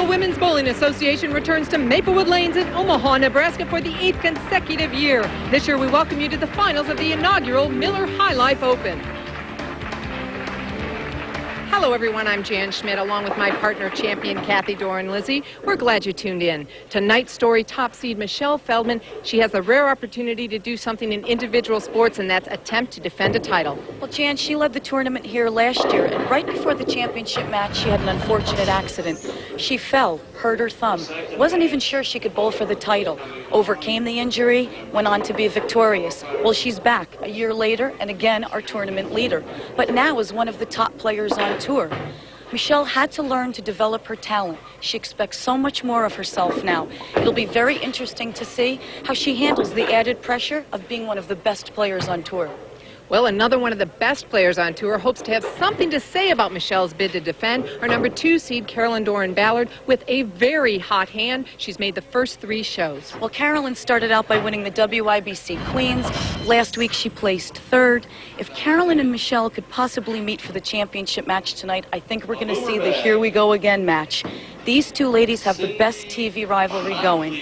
Women's Bowling Association returns to Maplewood Lanes in Omaha, Nebraska for the 8th consecutive year. This year we welcome you to the finals of the inaugural Miller High Life Open. Hello everyone, I'm Jan Schmidt along with my partner champion Kathy Dorin Lizzie. We're glad you tuned in. Tonight's story, top seed Michele Feldman. She has a rare opportunity to do something in individual sports, and that's attempt to defend a title. Well, Jan, she led the tournament here last year, and right before the championship match she had an unfortunate accident. She fell, hurt her thumb, wasn't even sure she could bowl for the title, overcame the injury, went on to be victorious. Well, she's back a year later and again our tournament leader, but now is one of the top players on tour. Michele had to learn to develop her talent. She expects so much more of herself now. It'll be very interesting to see how she handles the added pressure of being one of the best players on tour. Well, another one of the best players on tour hopes to have something to say about Michele's bid to defend. Our number 2 seed, Carolyn Dorin Ballard, with a very hot hand. She's made the first 3 shows. Well, Carolyn started out by winning the WIBC Queens. Last week she placed 3rd. If Carolyn and Michele could possibly meet for the championship match tonight, I think we're going to see the Here We Go Again match. These two ladies have the best TV rivalry going.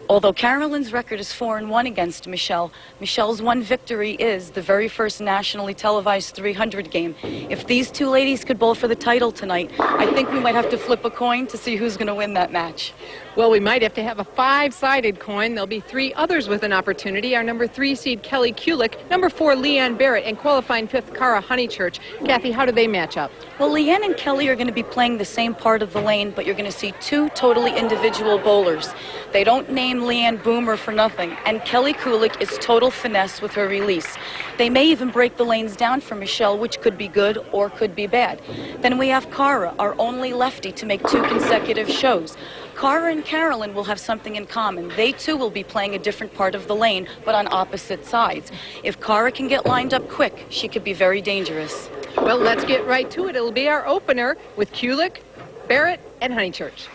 Although Carolyn's record is 4-1 against Michele, Michelle's one victory is the very first nationally televised 300 game. If these two ladies could bowl for the title tonight, I think we might have to flip a coin to see who's going to win that match. Well, we might have to have a 5-sided coin. There'll be 3 others with an opportunity. Our number 3 seed, Kelly Kulick, number 4, Leanne Barrette, and qualifying 5th, Cara Honeychurch. Kathy, how do they match up? Well, Leanne and Kelly are going to be playing the same part of the lane, but you're going to see 2 totally individual bowlers. They don't name Leanne Boomer for nothing, and Kelly Kulick is total finesse with her release. They may even break the lanes down for Michele, which could be good or could be bad. Then we have Cara, our only lefty to make 2 consecutive shows. Cara and Carolyn will have something in common. They too will be playing a different part of the lane, but on opposite sides. If Cara can get lined up quick, she could be very dangerous. Well, let's get right to it. It'll be our opener with Kulick, Barrette, and Honeychurch.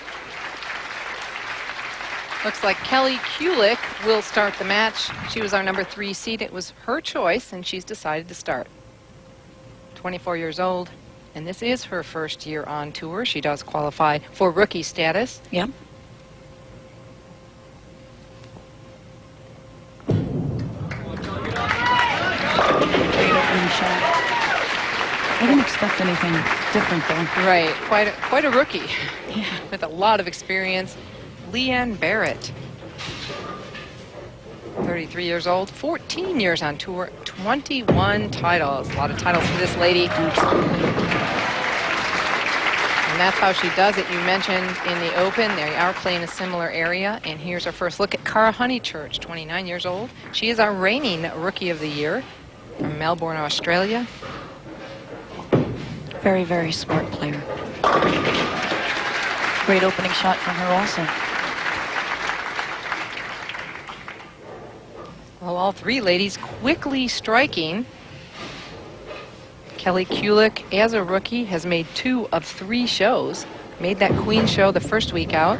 Looks like Kelly Kulick will start the match. She was our number 3 seed. It was her choice, and she's decided to start. 24 years old, and this is her first year on tour. She does qualify for rookie status. Yep. Great opening shot. I didn't expect anything different, though. Right, quite a rookie. Yeah. With a lot of experience. Leanne Barrette, 33 years old, 14 years on tour, 21 titles. A lot of titles for this lady. Absolutely. And that's how she does it. You mentioned in the Open, they are playing a similar area. And here's our first look at Cara Honeychurch, 29 years old. She is our reigning Rookie of the Year from Melbourne, Australia. Very, very smart player. Great opening shot from her also. Well, all 3 ladies quickly striking. Kelly Kulick, as a rookie, has made 2 of 3 shows. Made that Queen show the first week out.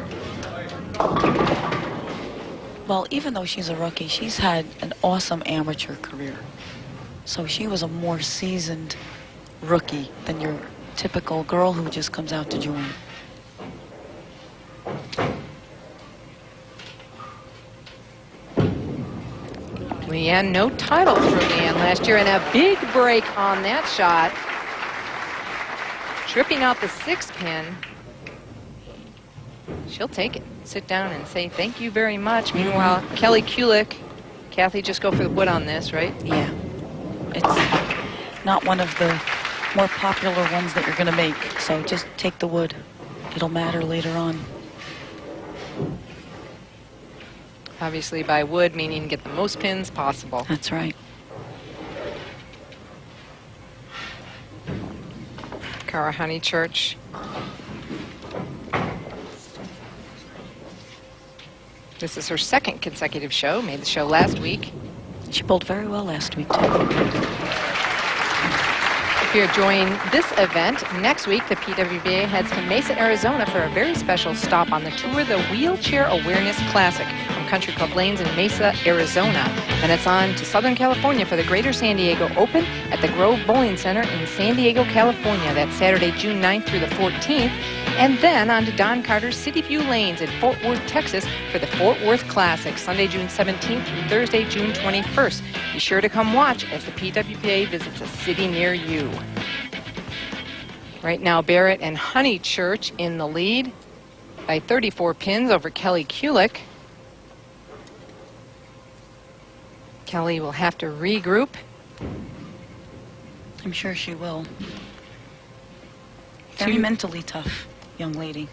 Well, even though she's a rookie, she's had an awesome amateur career. So she was a more seasoned rookie than your typical girl who just comes out to join. Leanne, no titles for Leanne last year, and a big break on that shot. Tripping out the 6 pin. She'll take it, sit down and say thank you very much. Meanwhile, Kelly Kulick, Kathy, just go for the wood on this, right? Yeah. It's not one of the more popular ones that you're going to make, so just take the wood. It'll matter later on. Obviously by wood, meaning get the most pins possible. That's right. Cara Honeychurch. This is her 2nd consecutive show. Made the show last week. She bowled very well last week, too. If you're enjoying this event, next week the PWBA heads to Mesa, Arizona for a very special stop on the tour, the Wheelchair Awareness Classic. From Country Club Lanes in Mesa, Arizona. And it's on to Southern California for the Greater San Diego Open at the Grove Bowling Center in San Diego, California. That's Saturday, June 9th through the 14th. And then on to Don Carter's City View Lanes in Fort Worth, Texas for the Fort Worth Classic, Sunday, June 17th through Thursday, June 21st. Be sure to come watch as the PWBA visits a city near you. Right now, Barrette and Honeychurch in the lead by 34 pins over Kelly Kulick. Kelly will have to regroup. I'm sure she will. Very mentally tough young lady.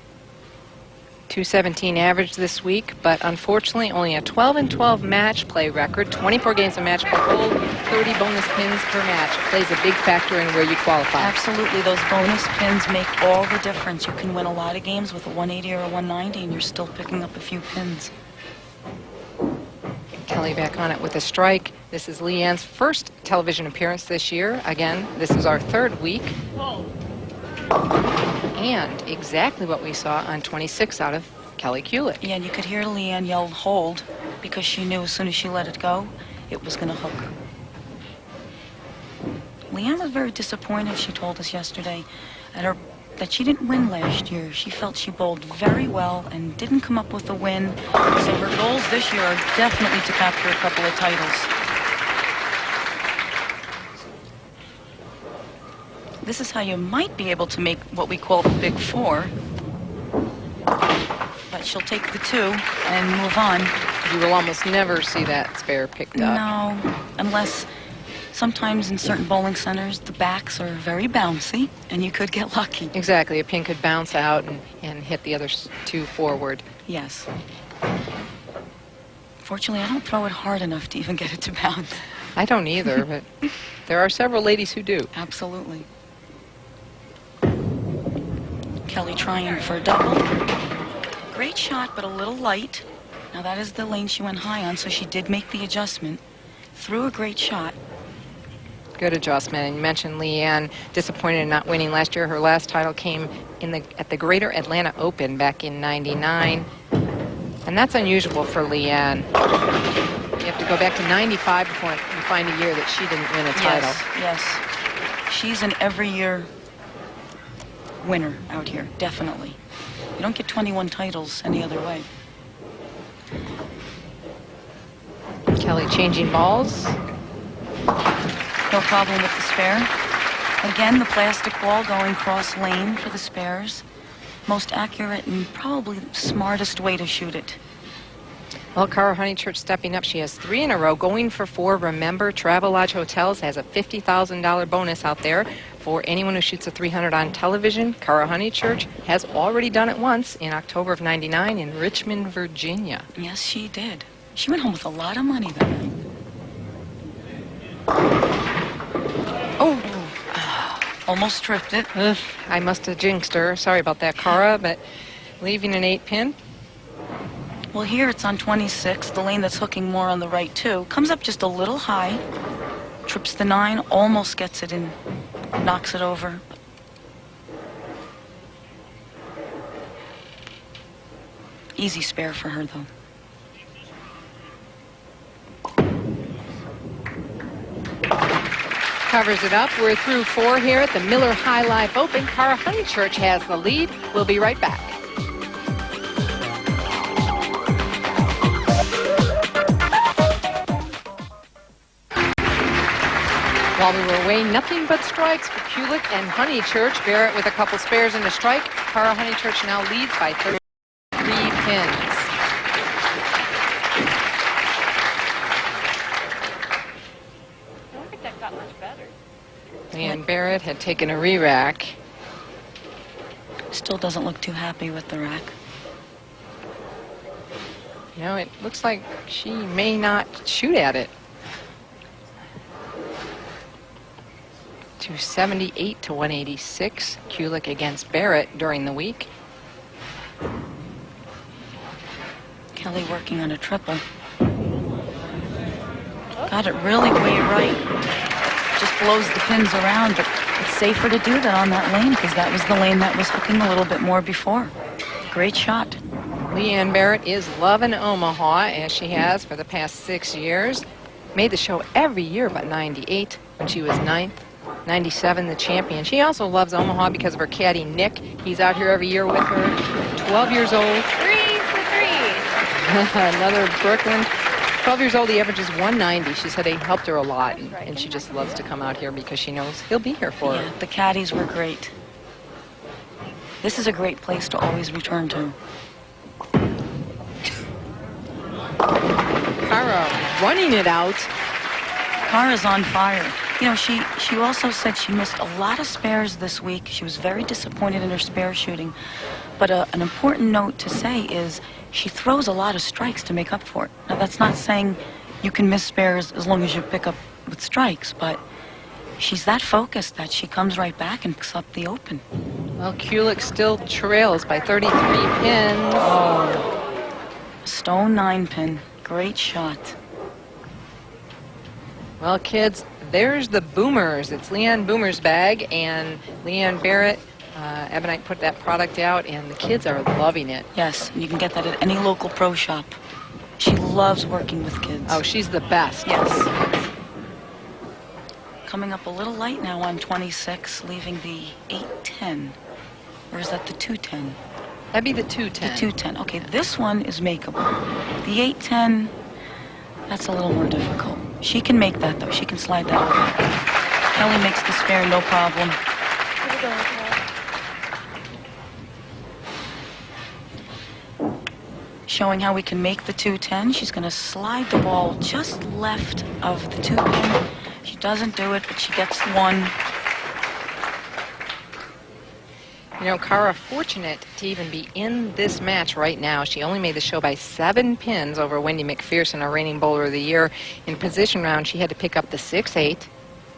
217 average this week, but unfortunately only a 12-12 match play record, 24 games of match play hold, 30 bonus pins per match. It plays a big factor in where you qualify. Absolutely, those bonus pins make all the difference. You can win a lot of games with a 180 or a 190 and you're still picking up a few pins. Kelly back on it with a strike. This is Leanne's first television appearance this year. Again, this is our third week. And exactly what we saw on 26 out of Kelly Kulick. Yeah, and you could hear Leanne yell hold because she knew as soon as she let it go, it was going to hook. Leanne was very disappointed, she told us yesterday, that she didn't win last year. She felt she bowled very well and didn't come up with a win. So her goals this year are definitely to capture a couple of titles. This is how you might be able to make what we call the big four. But she'll take the two and move on. You will almost never see that spare picked up. No, unless sometimes in certain bowling centers, the backs are very bouncy, and you could get lucky. Exactly. A pin could bounce out and hit the other two forward. Yes. Fortunately, I don't throw it hard enough to even get it to bounce. I don't either, but there are several ladies who do. Absolutely. Kelly trying for a double. Great shot, but a little light. Now that is the lane she went high on, so she did make the adjustment. Threw a great shot. Good adjustment. And you mentioned Leanne disappointed in not winning last year. Her last title came at the Greater Atlanta Open back in '99. And that's unusual for Leanne. You have to go back to '95 before you find a year that she didn't win a title. Yes. She's an every year winner out here, definitely. You don't get 21 titles any other way. Kelly changing balls. No problem with the spare. Again, the plastic ball going cross lane for the spares. Most accurate and probably smartest way to shoot it. Well, Cara Honeychurch stepping up. She has 3 in a row, going for 4. Remember, Travelodge Hotels has a $50,000 bonus out there for anyone who shoots a 300 on television. Cara Honeychurch has already done it once in October of '99 in Richmond, Virginia. Yes, she did. She went home with a lot of money that night. Oh, almost tripped it. I must have jinxed her. Sorry about that, Cara, but leaving an 8-pin. Well, here it's on 26, the lane that's hooking more on the right, too. Comes up just a little high, trips the 9, almost gets it in, knocks it over. Easy spare for her, though. Covers it up. We're through 4 here at the Miller High Life Open. Cara Honeychurch has the lead. We'll be right back. While we were away, nothing but strikes for Kulick and Honeychurch. Barrette with a couple spares and a strike. Cara Honeychurch now leads by 33 pins. I don't think that got much better. And Barrette had taken a re-rack. Still doesn't look too happy with the rack. You know, it looks like she may not shoot at it. 278 to 186. Kulick against Barrette during the week. Kelly working on a triple. Got it really way right. Just blows the pins around, but it's safer to do that on that lane because that was the lane that was hooking a little bit more before. Great shot. Leanne Barrette is loving Omaha, as she has for the past 6 years. Made the show every year but 98 when she was 9th. 97, the champion. She also loves Omaha because of her caddy, Nick. He's out here every year with her. 12 years old. 3 for 3. Another Brooklyn. 12 years old, he averages 190. She said he helped her a lot, and she just loves to come out here because she knows he'll be here for her. The caddies were great. This is a great place to always return to. Cara running it out. Cara's on fire. You know, she also said she missed a lot of spares this week. She was very disappointed in her spare shooting. But an important note to say is she throws a lot of strikes to make up for it. Now, that's not saying you can miss spares as long as you pick up with strikes, but she's that focused that she comes right back and picks up the open. Well, Kulick still trails by 33 pins. Oh, stone 9-pin. Great shot. Well, kids, there's the Boomers. It's Leanne Boomer's bag, and Leanne Barrette, Ebonite put that product out, and the kids are loving it. Yes, you can get that at any local pro shop. She loves working with kids. Oh, she's the best. Yes. Coming up a little light now on 26, leaving the 810. Or is that the 210? That'd be the 210. The 210. Okay, this one is makeable. The 810, that's a little more difficult. She can make that, though. She can slide that over. Kelly makes the spare, no problem. Showing how we can make the 210. She's going to slide the ball just left of the 2-pin. She doesn't do it, but she gets one. You know, Cara, fortunate to even be in this match right now. She only made the show by 7 pins over Wendy McPherson, our reigning bowler of the year. In position round, she had to pick up the 6-8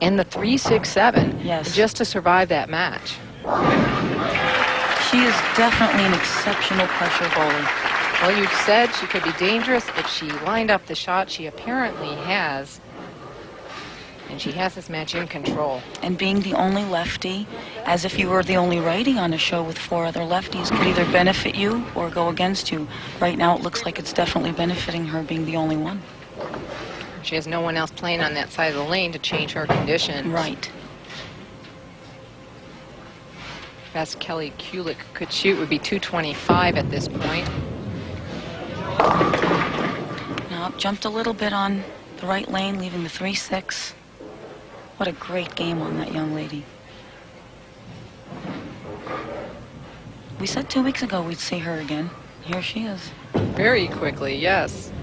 and the 3-6-7 just to survive that match. She is definitely an exceptional pressure bowler. Well, you said she could be dangerous if she lined up the shot. She apparently has. And she has this match in control. And being the only lefty, as if you were the only righty on a show with 4 other lefties, could either benefit you or go against you. Right now, it looks like it's definitely benefiting her being the only one. She has no one else playing on that side of the lane to change her condition. Right. Best Kelly Kulick could shoot would be 225 at this point. Now, jumped a little bit on the right lane, leaving the 3-6. What a great game on that young lady. We said 2 weeks ago we'd see her again. Here she is. Very quickly, yes.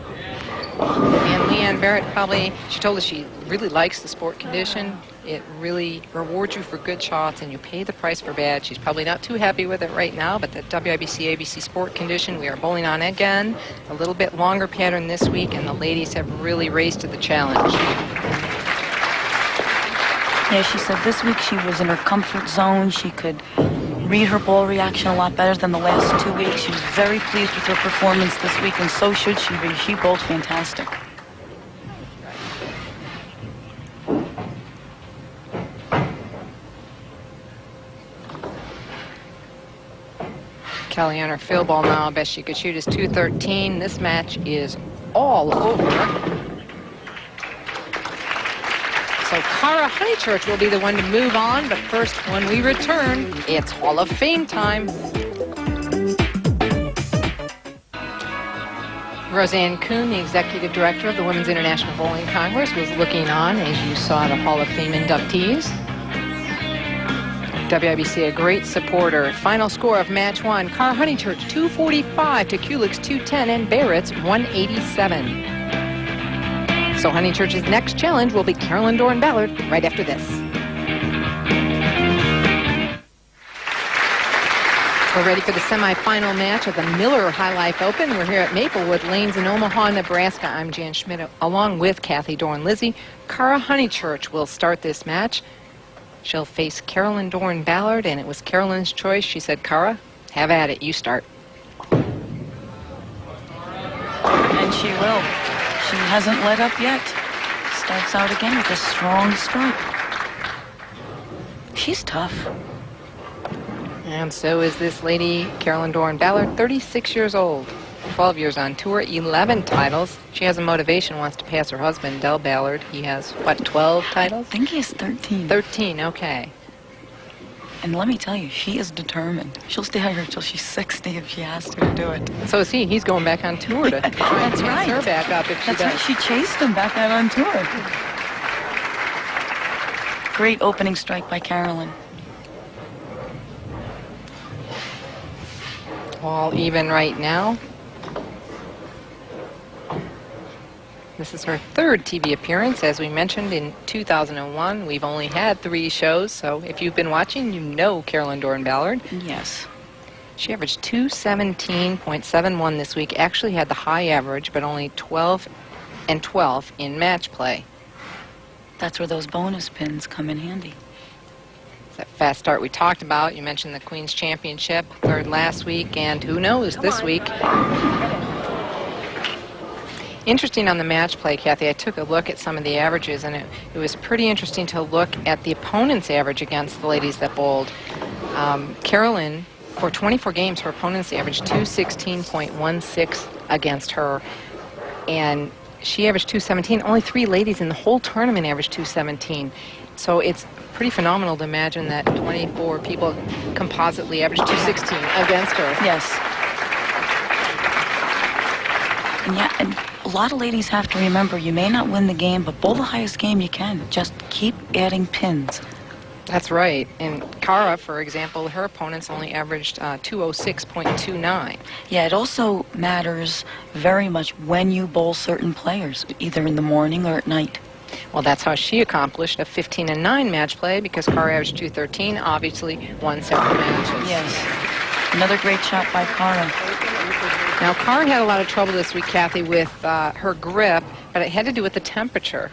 And Leanne Barrette probably, she told us she really likes the sport condition. It really rewards you for good shots, and you pay the price for bad. She's probably not too happy with it right now, but the WIBC ABC sport condition, we are bowling on again. A little bit longer pattern this week, and the ladies have really raised to the challenge. Yeah, she said this week she was in her comfort zone. She could read her ball reaction a lot better than the last 2 weeks. She was very pleased with her performance this week, and so should she be. She bowled fantastic. Kelly on her field ball now. Best she could shoot is 213. This match is all over. So Cara Honeychurch will be the one to move on, but first, when we return, it's Hall of Fame time. Roseanne Kuhn, the executive director of the Women's International Bowling Congress, was looking on as you saw the Hall of Fame inductees. WIBC, a great supporter. Final score of match 1, Cara Honeychurch 245 to Kulick's 210 and Barrette's 187. So Honeychurch's next challenge will be Carolyn Dorin Ballard right after this. We're ready for the semifinal match of the Miller High Life Open. We're here at Maplewood Lanes in Omaha, Nebraska. I'm Jan Schmidt, along with Kathy Doran-Lizzie. Cara Honeychurch will start this match. She'll face Carolyn Dorin Ballard, and it was Carolyn's choice. She said, Cara, have at it. You start. And she will. She hasn't let up yet. Starts out again with a strong stroke. She's tough. And so is this lady, Carolyn Dorin Ballard, 36 years old, 12 years on tour, 11 titles. She has a motivation, wants to pass her husband, Del Ballard. He has, what, 12 titles? I think he has 13. 13, okay. And let me tell you, she is determined. She'll stay here until she's 60 if she has to do it. So is he. He's going back on tour to try and That's pass right. her back up if she That's does. right. She chased him back out on tour. Great opening strike by Carolyn. All even right now. This is her third TV appearance. As we mentioned, in 2001, we've only had 3 shows, so if you've been watching, you know Carolyn Dorin Ballard. Yes. She averaged 217.71 this week. Actually had the high average, but only 12 and 12 in match play. That's where those bonus pins come in handy. That fast start we talked about. You mentioned the Queen's Championship, third last week, and who knows this week. Interesting on the match play, Kathy, I took a look at some of the averages, and it was pretty interesting to look at the opponent's average against the ladies that bowled. Carolyn, for 24 games, her opponent's averaged 216.16 against her, and she averaged 217. Only 3 ladies in the whole tournament averaged 217. So it's pretty phenomenal to imagine that 24 people compositely averaged 216 against her. Yes. And yeah, and a lot of ladies have to remember, you may not win the game, but bowl the highest game you can. Just keep adding pins. That's right. And Cara, for example, her opponents only averaged 206.29. Yeah, it also matters very much when you bowl certain players, either in the morning or at night. Well, that's how she accomplished a 15-9 match play, because Cara averaged 213, obviously won several matches. Yes. Another great shot by Cara. Now, Cara had a lot of trouble this week, Kathy, with her grip, but it had to do with the temperature.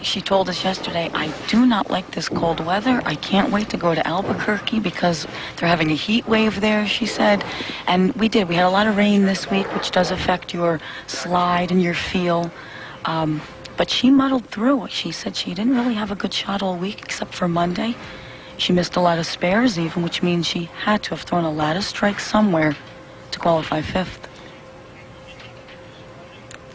She told us yesterday, I do not like this cold weather. I can't wait to go to Albuquerque because they're having a heat wave there, she said. And we did. We had a lot of rain this week, which does affect your slide and your feel. But she muddled through. She said she didn't really have a good shot all week except for Monday. She missed a lot of spares even, which means she had to have thrown a lattice strike somewhere to qualify 5th.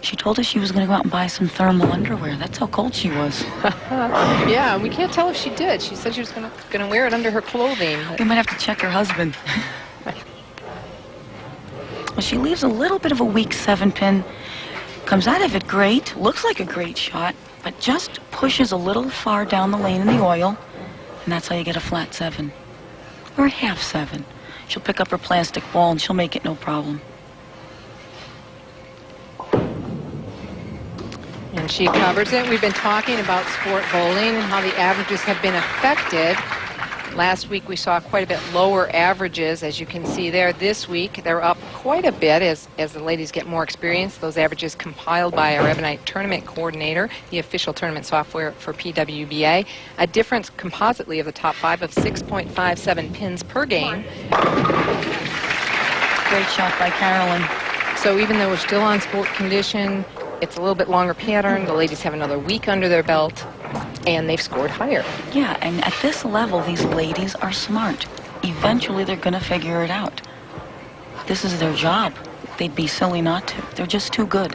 She told us she was going to go out and buy some thermal underwear. That's how cold she was. Yeah, we can't tell if she did. She said she was going to wear it under her clothing. We might have to check her husband. Well, she leaves a little bit of a weak 7-pin. Comes out of it great, looks like a great shot, but just pushes a little far down the lane in the oil, and that's how you get a flat 7. Or a half 7. She'll pick up her plastic ball and she'll make it no problem. And she covers it. We've been talking about sport bowling and how the averages have been affected. Last week we saw quite a bit lower averages, as you can see there. This week they're up quite a bit as the ladies get more experience. Those averages compiled by our Ebonite tournament coordinator, the official tournament software for PWBA. A difference compositely of the top 5 of 6.57 pins per game. Great shot by Carolyn. So even though we're still on sport condition, it's a little bit longer pattern. The ladies have another week under their belt, and they've scored higher. Yeah, and at this level, these ladies are smart. Eventually, they're going to figure it out. This is their job. They'd be silly not to. They're just too good.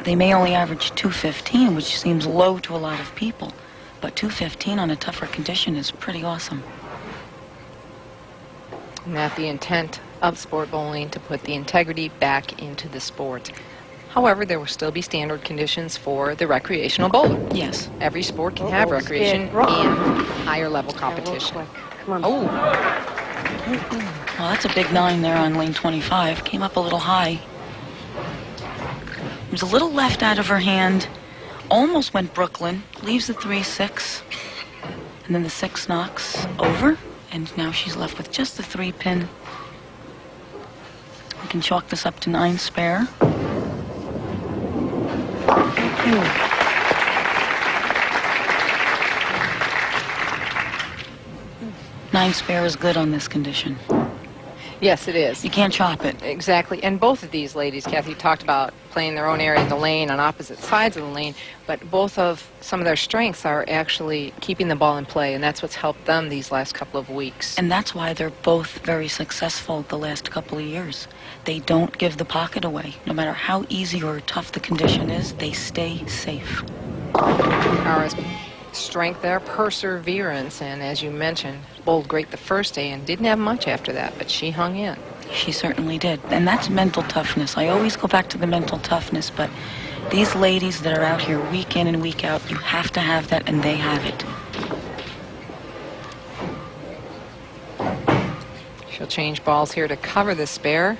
They may only average 215, which seems low to a lot of people, but 215 on a tougher condition is pretty awesome. And that's the intent of sport bowling, to put the integrity back into the sport. However, there will still be standard conditions for the recreational bowler. Yes. Every sport can have recreation and higher level competition. Come on. Oh, Well, that's a big 9 there on lane 25. Came up a little high. It was a little left out of her hand. Almost went Brooklyn. Leaves the 3-6. And then the 6 knocks over. And now she's left with just the 3-pin. We can chalk this up to 9 spare. 9 spare is good on this condition. Yes, it is. You can't chop it. Exactly. And both of these ladies, Kathy, talked about playing their own area in the lane on opposite sides of the lane, but both of some of their strengths are actually keeping the ball in play, and that's what's helped them these last couple of weeks. And that's why they're both very successful the last couple of years. They don't give the pocket away. No matter how easy or tough the condition is, they stay safe. Cara's strength there, perseverance, and as you mentioned, bowled great the first day and didn't have much after that, but she hung in. She certainly did. And that's mental toughness. I always go back to the mental toughness, but these ladies that are out here week in and week out, you have to have that, and they have it. She'll change balls here to cover the spare.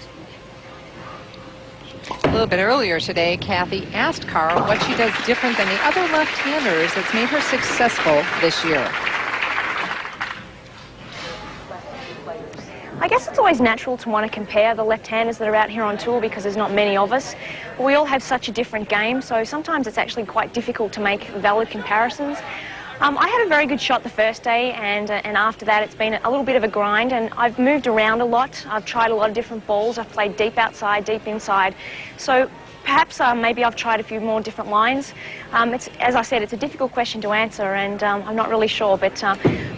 A little bit earlier today, Kathy asked Cara what she does different than the other left-handers that's made her successful this year. I guess it's always natural to want to compare the left-handers that are out here on tour because there's not many of us. We all have such a different game, so sometimes it's actually quite difficult to make valid comparisons. I had a very good shot the first day, and after that it's been a little bit of a grind, and I've moved around a lot. I've tried a lot of different balls. I've played deep outside, deep inside. So perhaps maybe I've tried a few more different lines. As I said, it's a difficult question to answer, and I'm not really sure, but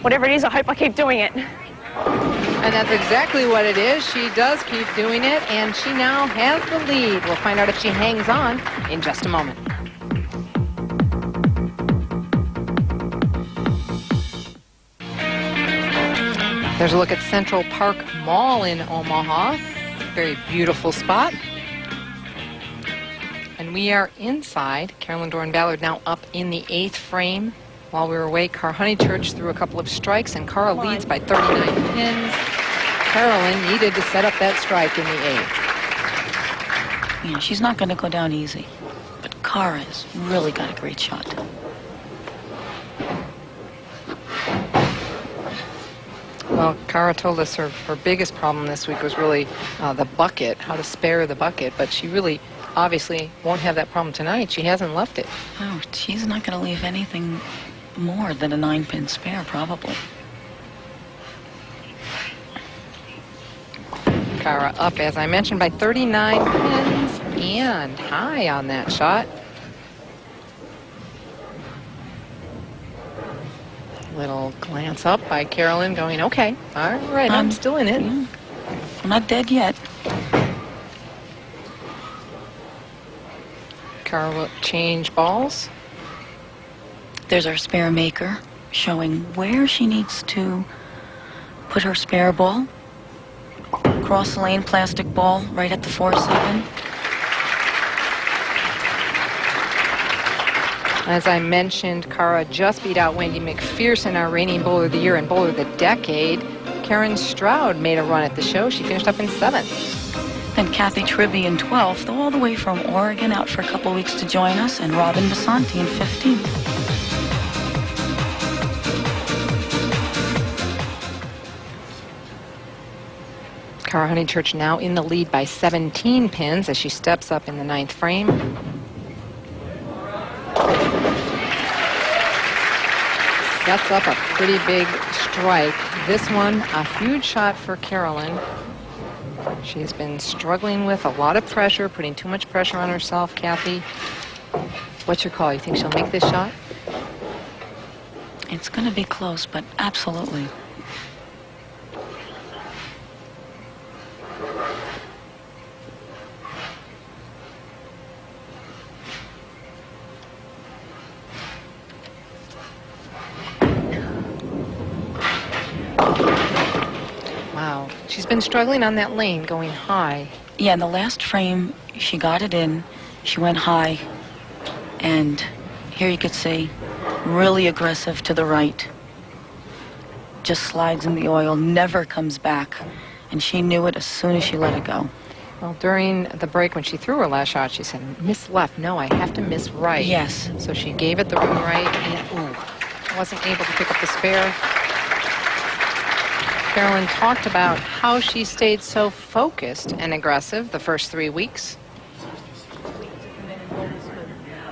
whatever it is, I hope I keep doing it. And that's exactly what it is. She does keep doing it, and she now has the lead. We'll find out if she hangs on in just a moment. There's a look at Central Park Mall in Omaha. Very beautiful spot. And we are inside. Carolyn, Dorin, Ballard now up in the 8th frame. While we were away, Cara Honeychurch threw a couple of strikes, and Cara leads by 39 pins. Carolyn needed to set up that strike in the 8th. Yeah, she's not going to go down easy. But Cara's really got a great shot. Well, Cara told us her biggest problem this week was really the bucket, how to spare the bucket, but she really obviously won't have that problem tonight. She hasn't left it. Oh, she's not going to leave anything more than a 9-pin spare, probably. Cara up, as I mentioned, by 39 pins and high on that shot. Little glance up by Carolyn going, okay, all right, I'm still in it. Yeah, I'm not dead yet. Cara will change balls. There's our spare maker showing where she needs to put her spare ball. Cross lane plastic ball right at the 4-7. As I mentioned, Cara just beat out Wendy McPherson, our reigning bowler of the year and bowler of the decade. Karen Stroud made a run at the show. She finished up in 7th. Then Kathy Tribby in 12th, all the way from Oregon, out for a couple weeks to join us, and Robin Basanti in 15th. Cara Honeychurch now in the lead by 17 pins as she steps up in the 9th frame. Sets up a pretty big strike. This one, a huge shot for Carolyn. She's been struggling with a lot of pressure, putting too much pressure on herself, Kathy. What's your call? You think she'll make this shot? It's going to be close, but absolutely. Wow. She's been struggling on that lane, going high. Yeah, in the last frame, she got it in. She went high. And here you could see, really aggressive to the right. Just slides in the oil, never comes back. And she knew it as soon as she let it go. Well, during the break when she threw her last shot, she said, miss left. No, I have to miss right. Yes. So she gave it the room right, and ooh, wasn't able to pick up the spare. Carolyn talked about how she stayed so focused and aggressive the first 3 weeks.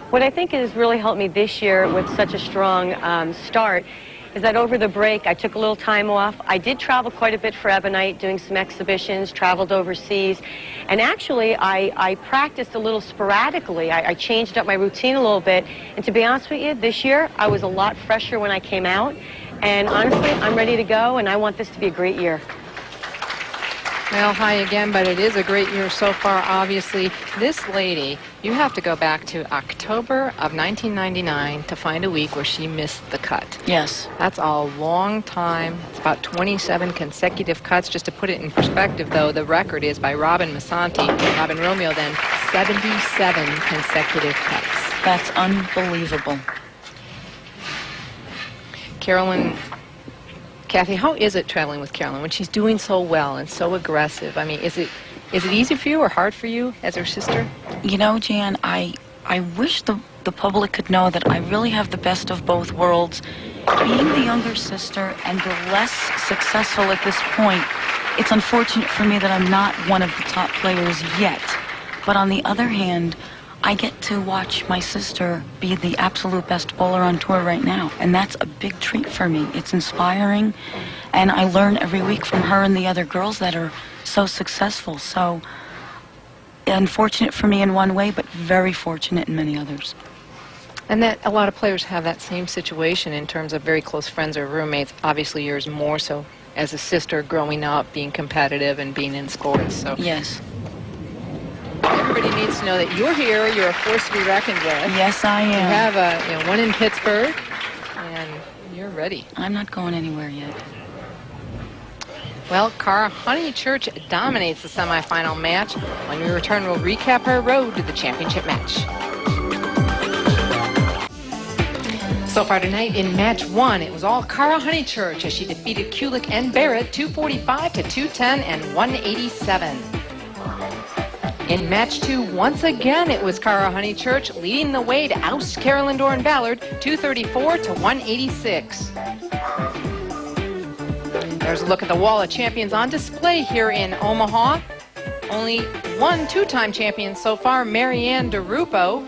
What I think has really helped me this year with such a strong start is that over the break, I took a little time off. I did travel quite a bit for Ebonite, doing some exhibitions, traveled overseas. And actually, I practiced a little sporadically. I changed up my routine a little bit. And to be honest with you, this year, I was a lot fresher when I came out. And honestly, I'm ready to go, and I want this to be a great year. Well, hi again, but it is a great year so far, obviously. This lady, you have to go back to October of 1999 to find a week where she missed the cut. Yes. That's a long time. It's about 27 consecutive cuts. Just to put it in perspective, though, the record is by Robin Massanti, Robin Romeo, then 77 consecutive cuts. That's unbelievable. Carolyn, Kathy, how is it traveling with Carolyn when she's doing so well and so aggressive? I mean, is it easy for you or hard for you as her sister? You know, Jan, I wish the public could know that I really have the best of both worlds. Being the younger sister and the less successful at this point, it's unfortunate for me that I'm not one of the top players yet. But on the other hand, I get to watch my sister be the absolute best bowler on tour right now, and that's a big treat for me. It's inspiring, and I learn every week from her and the other girls that are so successful. So, unfortunate for me in one way, but very fortunate in many others. And that a lot of players have that same situation in terms of very close friends or roommates. Obviously, yours more so as a sister growing up, being competitive and being in sports. So Yes. everybody needs to know that you're here. You're a force to be reckoned with. Yes, I You am. have one in Pittsburgh, and you're ready. I'm not going anywhere yet. Well, Cara Honeychurch dominates the semifinal match. When we return, we'll recap her road to the championship match. So far tonight in match 1, it was all Cara Honeychurch as she defeated Kulick and Barrette 245 to 210 and 187. In match 2, once again, it was Cara Honeychurch leading the way to oust Carolyn Dorin Ballard 234 to 186. There's a look at the wall of champions on display here in Omaha. Only one two-time champion so far, Marianne DeRupo.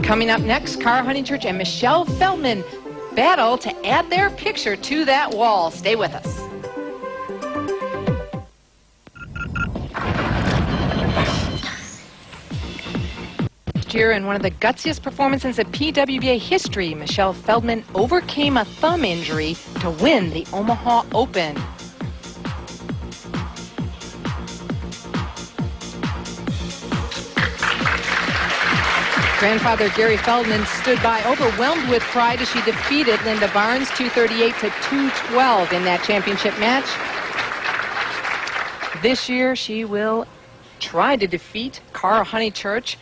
Coming up next, Cara Honeychurch and Michele Feldman battle to add their picture to that wall. Stay with us. Last year, in one of the gutsiest performances in PWBA history, Michele Feldman overcame a thumb injury to win the Omaha Open. Grandfather Gary Feldman stood by overwhelmed with pride as she defeated Linda Barnes 238 to 212 in that championship match. This year she will try to defeat Cara Honeychurch.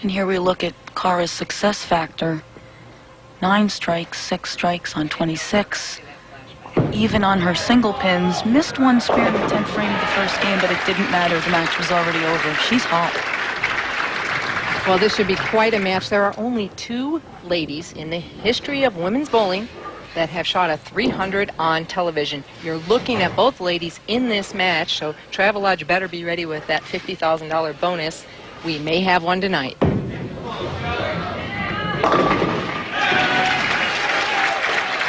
And here we look at Cara's success factor. 9 strikes, 6 strikes on 26. Even on her single pins, missed one spear in the 10th frame of the first game, but it didn't matter. The match was already over. She's hot. Well, this should be quite a match. There are only 2 ladies in the history of women's bowling that have shot a 300 on television. You're looking at both ladies in this match, so Travelodge better be ready with that $50,000 bonus. We may have one tonight.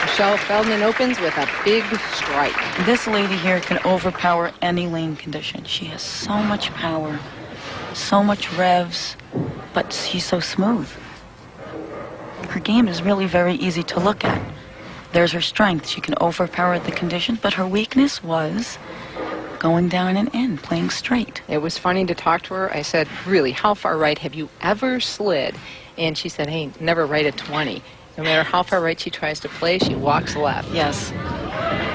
Michele Feldman opens with a big strike. This lady here can overpower any lane condition. She has so much power, so much revs, but she's so smooth. Her game is really very easy to look at. There's her strength. She can overpower the conditions, but her weakness was going down and in, playing straight. It was funny to talk to her. I said, really, how far right have you ever slid? And she said, hey, never right at 20. No matter how far right she tries to play, she walks left. Yes.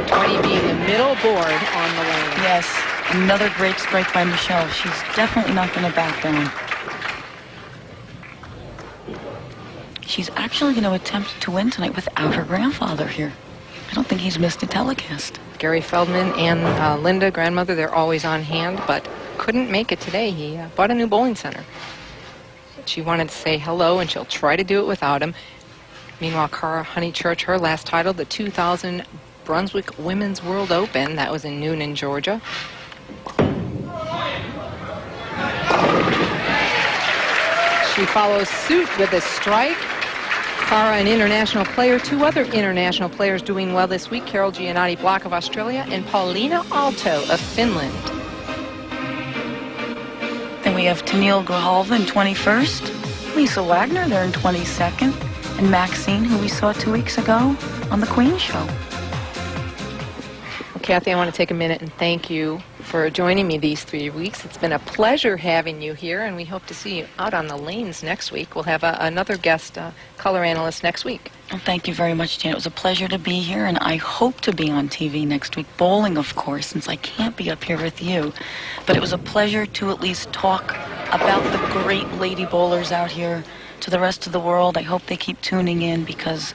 20 being the middle board on the lane. Yes. Another great strike by Michele. She's definitely not going to back down. She's actually going to attempt to win tonight without her grandfather here. I don't think he's missed a telecast. Gary Feldman and Linda, grandmother, they're always on hand, but couldn't make it today. He bought a new bowling center. She wanted to say hello, and she'll try to do it without him. Meanwhile, Cara Honeychurch, her last title, the 2000 Brunswick Women's World Open. That was in Noonan, Georgia. She follows suit with a strike. Cara, an international player. Two other international players doing well this week, Carol Giannotti Block of Australia and Paulina Aalto of Finland. Then we have Tennille Grijalva in 21st, Lisa Wagner there in 22nd, and Maxine, who we saw 2 weeks ago on the Queen Show. Well, Kathy, I want to take a minute and thank you for joining me these 3 weeks. It's been a pleasure having you here, and we hope to see you out on the lanes next week. We'll have another guest color analyst next week. Well, thank you very much, Jan. It was a pleasure to be here, and I hope to be on TV next week. Bowling, of course, since I can't be up here with you. But it was a pleasure to at least talk about the great lady bowlers out here to the rest of the world. I hope they keep tuning in, because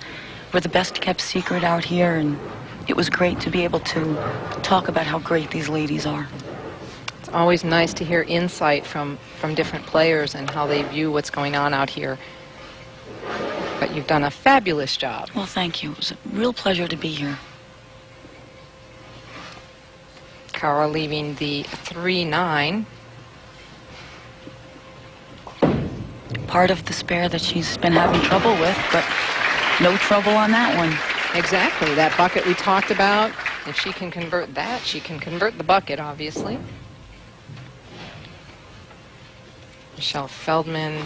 we're the best kept secret out here, and it was great to be able to talk about how great these ladies are. It's always nice to hear insight from different players and how they view what's going on out here. But you've done a fabulous job. Well, thank you. It was a real pleasure to be here. Cara leaving the 3-9. Part of the spare that she's been having trouble with, but no trouble on that one. Exactly, that bucket we talked about. If she can convert that, she can convert the bucket, obviously. Michele Feldman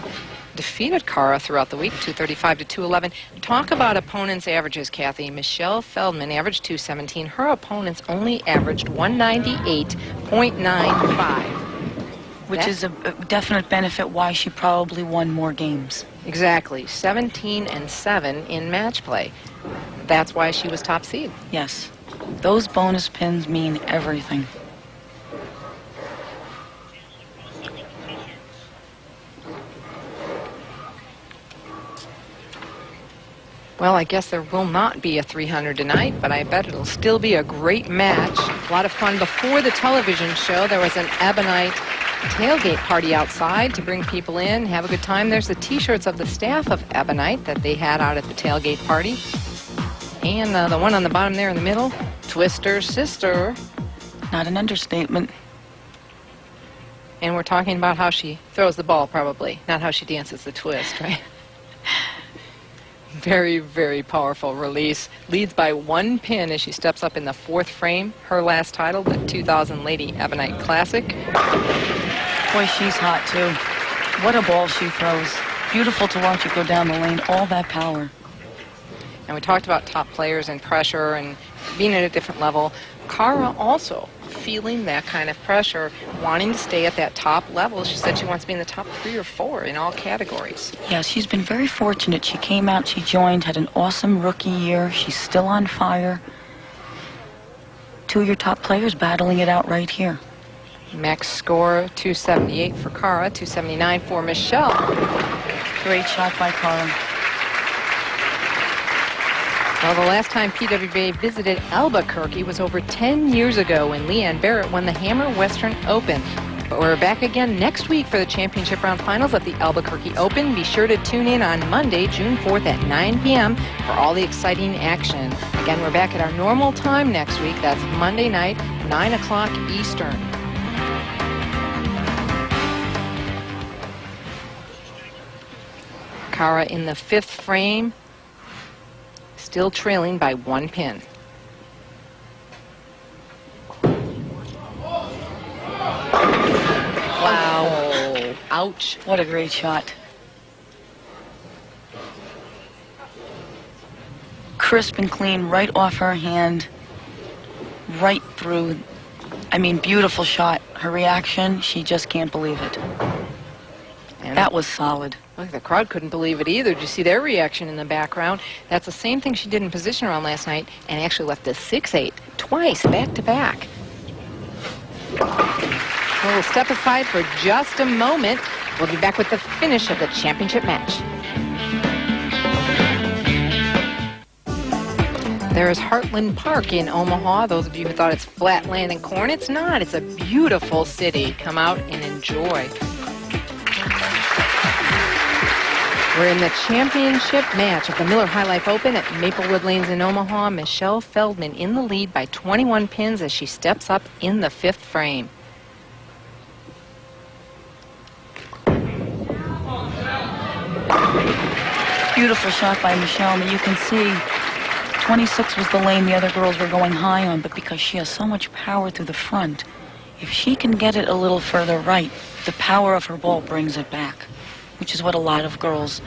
defeated Cara throughout the week, 235 to 211. Talk about opponents' averages, Kathy. Michele Feldman averaged 217. Her opponents only averaged 198.95. Which is a definite benefit why she probably won more games. Exactly, 17-7 in match play. That's why she was top seed. Yes, those bonus pins mean everything. Well, I guess there will not be a 300 tonight, but I bet it'll still be a great match. A lot of fun before the television show. There was an Ebonite tailgate party outside to bring people in, have a good time. There's the T-shirts of the staff of Ebonite that they had out at the tailgate party. And the one on the bottom there in the middle, Twister's sister. Not an understatement. And we're talking about how she throws the ball, probably, not how she dances the twist, right? Very, very powerful release. Leads by 1 pin as she steps up in the 4th frame. Her last title, the 2000 Lady Ebonite Classic. Boy, she's hot, too. What a ball she throws. Beautiful to watch it go down the lane. All that power. And we talked about top players and pressure and being at a different level. Cara also feeling that kind of pressure, wanting to stay at that top level. She said she wants to be in the top 3 or 4 in all categories. Yeah, she's been very fortunate. She came out, she joined, had an awesome rookie year. She's still on fire. 2 of your top players battling it out right here. Max score 278 for Cara, 279 for Michele. Great shot by Cara. Well, the last time PWBA visited Albuquerque was over 10 years ago when Leanne Barrette won the Hammer Western Open. But we're back again next week for the championship round finals at the Albuquerque Open. Be sure to tune in on Monday, June 4th at 9 p.m. for all the exciting action. Again, we're back at our normal time next week. That's Monday night, 9 o'clock Eastern. Cara in the 5th frame. Still trailing by 1 pin. Wow. Oh, ouch. What a great shot. Crisp and clean, right off her hand, right through. I mean, beautiful shot. Her reaction, she just can't believe it. And that was solid. Look, the crowd couldn't believe it either. Did you see their reaction in the background? That's the same thing she did in position round last night and actually left a 6-8 twice, back to back. We'll step aside for just a moment. We'll be back with the finish of the championship match. There's Heartland Park in Omaha. Those of you who thought it's flat land and corn, it's not. It's a beautiful city. Come out and enjoy. We're in the championship match of the Miller High Life Open at Maplewood Lanes in Omaha. Michele Feldman in the lead by 21 pins as she steps up in the 5th frame. Beautiful shot by Michele. And you can see 26 was the lane the other girls were going high on, but because she has so much power through the front, if she can get it a little further right, the power of her ball brings it back, which is what a lot of girls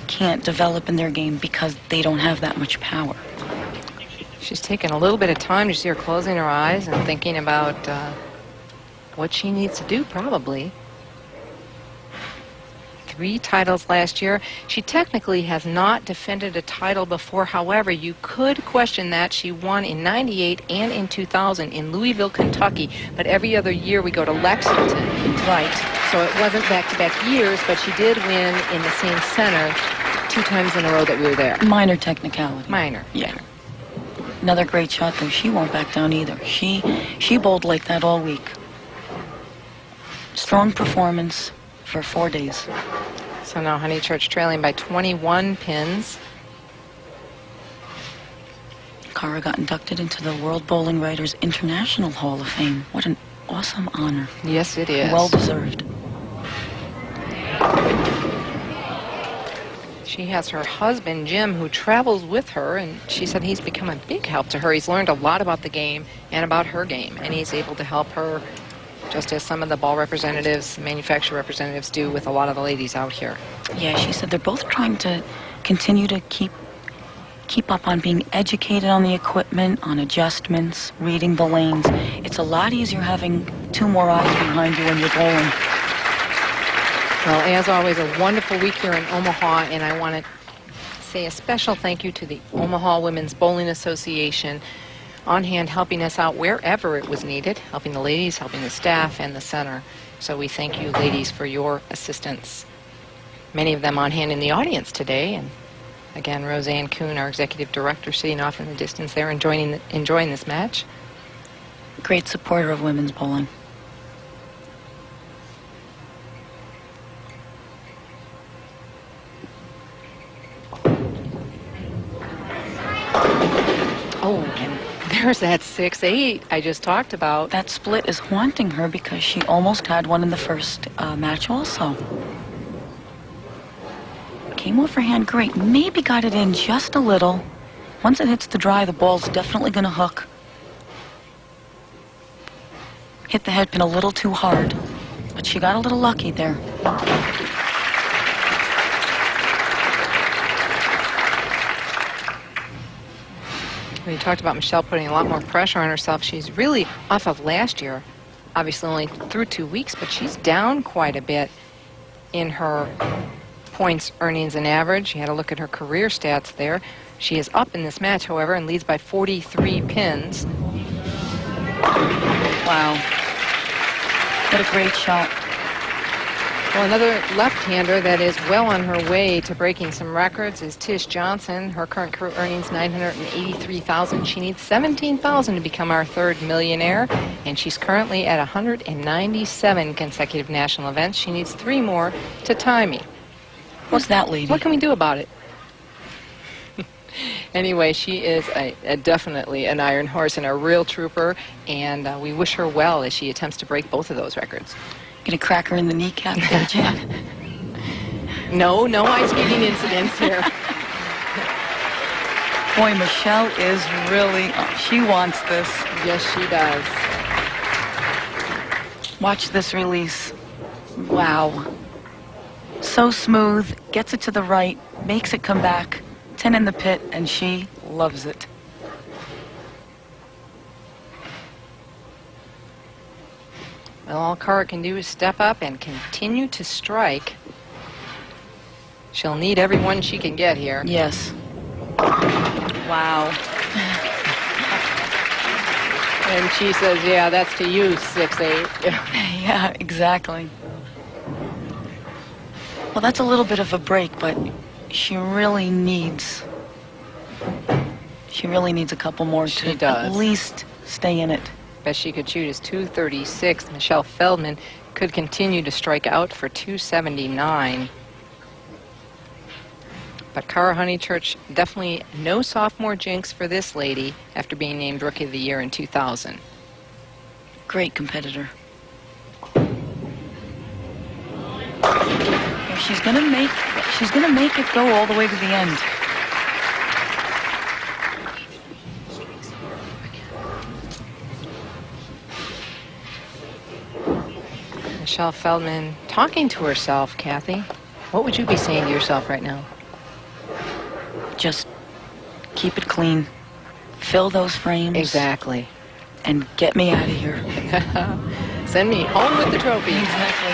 can't develop in their game because they don't have that much power. She's taken a little bit of time. You see her closing her eyes and thinking about what she needs to do, probably. 3 titles last year. She technically has not defended a title before. However, you could question that. She won in '98 and in 2000 in Louisville, Kentucky. But every other year we go to Lexington. Right. So it wasn't back-to-back years, but she did win in the same center 2 times in a row that we were there. Minor technicality. Minor. Yeah. Another great shot, though. She won't back down either. She bowled like that all week. Strong performance for 4 days. So now Honeychurch trailing by 21 pins. Cara got inducted into the World Bowling Writers International Hall of Fame. What an awesome honor. Yes, it is. Well deserved. She has her husband, Jim, who travels with her, and she said he's become a big help to her. He's learned a lot about the game and about her game, and he's able to help her just as some of the ball representatives, manufacturer representatives do with a lot of the ladies out here. Yeah, she said they're both trying to continue to keep up on being educated on the equipment, on adjustments, reading the lanes. It's a lot easier having 2 more eyes behind you when you're bowling. Well, as always, a wonderful week here in Omaha, and I want to say a special thank you to the Omaha Women's Bowling Association, on hand helping us out wherever it was needed, helping the ladies, helping the staff, and the center. So we thank you, ladies, for your assistance. Many of them on hand in the audience today, and again, Roseanne Kuhn, our executive director, sitting off in the distance there, enjoying this match. Great supporter of women's bowling. Oh, and there's that 6-8 I just talked about. That split is haunting her because she almost had one in the first match also. Came off her hand great. Maybe got it in just a little. Once it hits the dry, the ball's definitely going to hook. Hit the head pin a little too hard, but she got a little lucky there. We talked about Michele putting a lot more pressure on herself. She's really off of last year, obviously only through 2 weeks, but she's down quite a bit in her points, earnings, and average. You had to look at her career stats there. She is up in this match, however, and leads by 43 pins. Wow. What a great shot. Well, another left-hander that is well on her way to breaking some records is Tish Johnson. Her current career earnings $983,000. She needs $17,000 to become our 3rd millionaire, and she's currently at 197 consecutive national events. She needs 3 more to tie me. What's that, lady? What can we do about it? Anyway, she is definitely an iron horse and a real trooper, and we wish her well as she attempts to break both of those records. Gonna crack her in the kneecap there, Jan. No ice skating incidents here. Boy, Michele is really, she wants this. Yes, she does. Watch this release. Wow. So smooth, gets it to the right, makes it come back, 10 in the pit, and she loves it. Well, all Cara can do is step up and continue to strike. She'll need everyone she can get here. Yes. Wow. And she says, yeah, that's to you, 6-8. Yeah, exactly. Well, that's a little bit of a break, but she really needs a couple more She to does. at least stay in it. Best she could shoot is 236. Michele Feldman could continue to strike out for 279. But Cara Honeychurch, definitely no sophomore jinx for this lady after being named Rookie of the Year in 2000. Great competitor. Here she's gonna make it go all the way to the end. Michele Feldman talking to herself, Kathy. What would you be saying to yourself right now? Just keep it clean. Fill those frames. Exactly. And get me out of here. Send me home with the trophy. Exactly.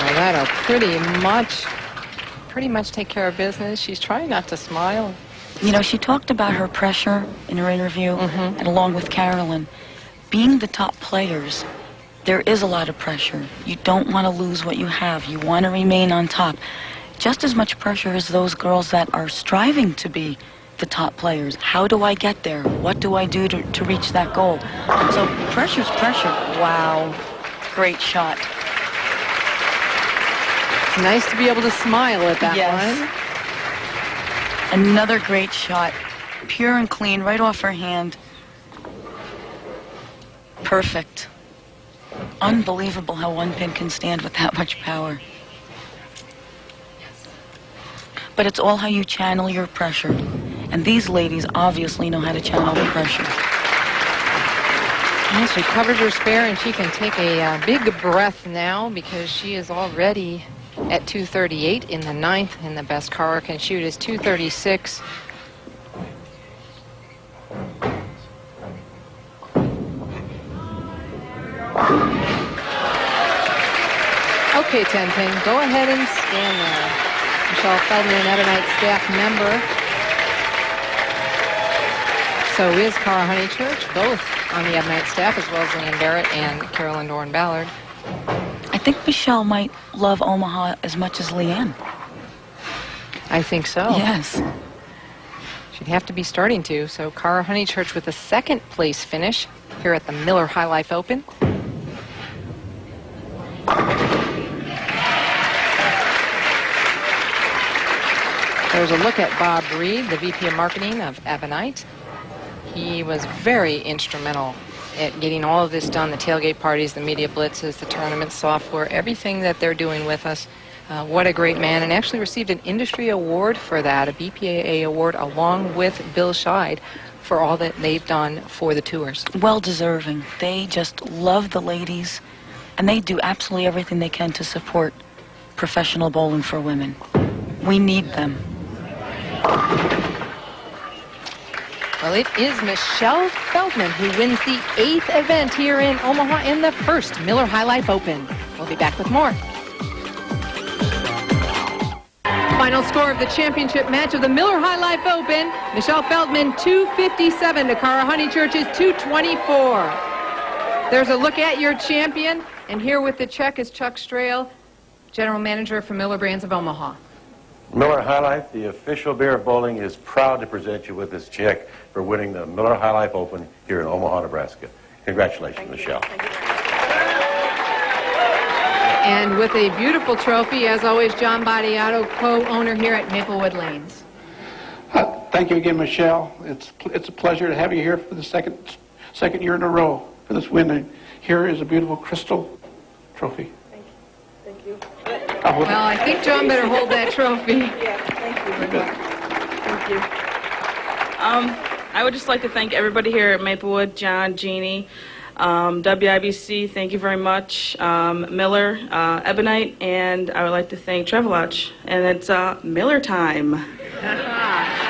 Well, that'll pretty much take care of business. She's trying not to smile. You know, she talked about her pressure in her interview, and along with Carolyn. Being the top players, there is a lot of pressure. You don't want to lose what you have. You want to remain on top. Just as much pressure as those girls that are striving to be the top players. How do I get there? What do I do to reach that goal? So pressure's pressure. Wow. Great shot. It's nice to be able to smile at that one. Another great shot. Pure and clean, right off her hand. Perfect. Unbelievable how one pin can stand with that much power. But it's all how you channel your pressure. And these ladies obviously know how to channel the pressure. Yes, she covered her spare, and she can take a big breath now because she is already at 238 in the 9th, and the best Cara can shoot is 236. Okay, 10-pin, go ahead and stand there. Michele Feldman, an Ebonite staff member. So is Cara Honeychurch, both on the Ebonite staff, as well as Leanne Barrette and Carolyn, Dorin, Ballard. I think Michele might love Omaha as much as Leanne. I think so. Yes. She'd have to be starting to. So Cara Honeychurch with a second place finish here at the Miller High Life Open. There's a look at Bob Reed, the VP of Marketing of Ebonite. He was very instrumental at getting all of this done, the tailgate parties, the media blitzes, the tournament software, everything that they're doing with us. What a great man, and actually received an industry award for that, a BPAA award, along with Bill Scheid for all that they've done for the tours. Well deserving. They just love the ladies, and they do absolutely everything they can to support professional bowling for women. We need them. Well, it is Michele Feldman who wins the 8th event here in Omaha in the first Miller High Life Open. We'll be back with more. Final score of the championship match of the Miller High Life Open. Michele Feldman 257 to Cara Honeychurch's 224. There's a look at your champion, and here with the check is Chuck Strail, General Manager for Miller Brands of Omaha. Miller High Life, the official beer of bowling, is proud to present you with this check for winning the Miller High Life Open here in Omaha, Nebraska. Congratulations, Michele. And with a beautiful trophy, as always, John Badiato, co-owner here at Maplewood Lanes. Thank you again, Michele. It's a pleasure to have you here for the second year in a row for this win. Here is a beautiful crystal trophy. Thank you. Well, I think John better hold that trophy. Yeah, thank you very much. Thank you. I would just like to thank everybody here at Maplewood, John, Jeannie, WIBC, thank you very much, Miller, Ebonite, and I would like to thank Travelodge. And it's Miller time.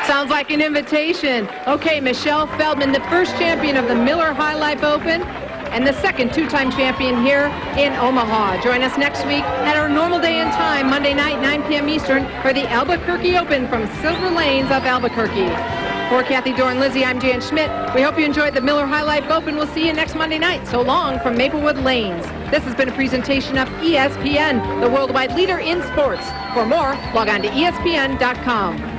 Sounds like an invitation. Okay, Michele Feldman, the first champion of the Miller High Life Open, and the second two-time champion here in Omaha. Join us next week at our normal day and time, Monday night, 9 p.m. Eastern, for the Albuquerque Open from Silver Lanes of Albuquerque. For Kathy, Dorin, Lizzie, I'm Jan Schmidt. We hope you enjoyed the Miller High Life Open. We'll see you next Monday night. So long from Maplewood Lanes. This has been a presentation of ESPN, the worldwide leader in sports. For more, log on to ESPN.com.